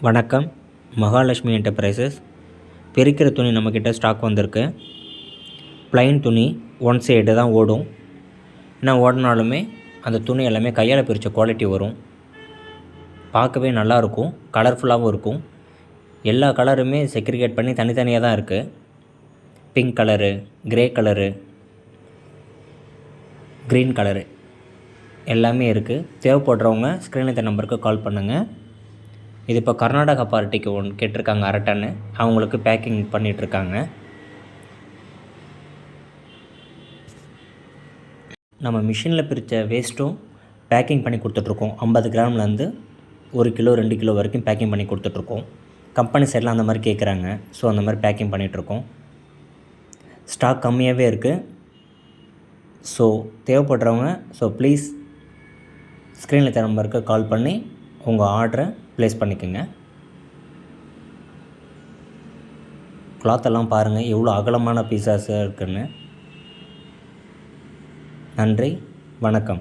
வணக்கம். மகாலட்சுமி என்டர்பிரைசஸ். பிரிக்கிற துணி நம்மக்கிட்ட ஸ்டாக் வந்திருக்கு. ப்ளைன் துணி ஒன் சைடு தான் ஓடும். ஏன்னா ஓடினாலுமே அந்த துணி எல்லாமே கையால் பிரித்த குவாலிட்டி வரும். பார்க்கவே நல்லாயிருக்கும், கலர்ஃபுல்லாகவும் இருக்கும். எல்லா கலருமே செக்ரிகேட் பண்ணி தனித்தனியாக தான் இருக்குது. Pink colour, grey colour, green colour எல்லாமே இருக்குது. தேவைப்படுறவங்க ஸ்க்ரீனில் இந்த நம்பருக்கு கால் பண்ணுங்கள். இது இப்போ கர்நாடகா பார்ட்டிக்கு கேட்டிருக்காங்க, அரை டன்னு. அவங்களுக்கு பேக்கிங் பண்ணிகிட்ருக்காங்க. நம்ம மிஷினில் பிரித்த வேஸ்ட்டும் பேக்கிங் பண்ணி கொடுத்துட்ருக்கோம். 50 கிராம்லேருந்து 1 கிலோ 2 கிலோ வரைக்கும் பேக்கிங் பண்ணி கொடுத்துட்ருக்கோம். கம்பெனி சைட்லாம் அந்த மாதிரி கேட்குறாங்க. ஸோ அந்த மாதிரி பேக்கிங் பண்ணிகிட்ருக்கோம். ஸ்டாக் கம்மியாகவே இருக்குது. ஸோ தேவைப்படுறவங்க ப்ளீஸ் ஸ்க்ரீனில் இருக்க நம்பருக்கு கால் பண்ணி உங்கள் ஆர்டரை ப்ளேஸ் பண்ணிக்கோங்க. கிளாத்தெல்லாம் பாருங்கள் எவ்வளோ அகலமான பீஸாஸாக இருக்குன்னு. நன்றி, வணக்கம்.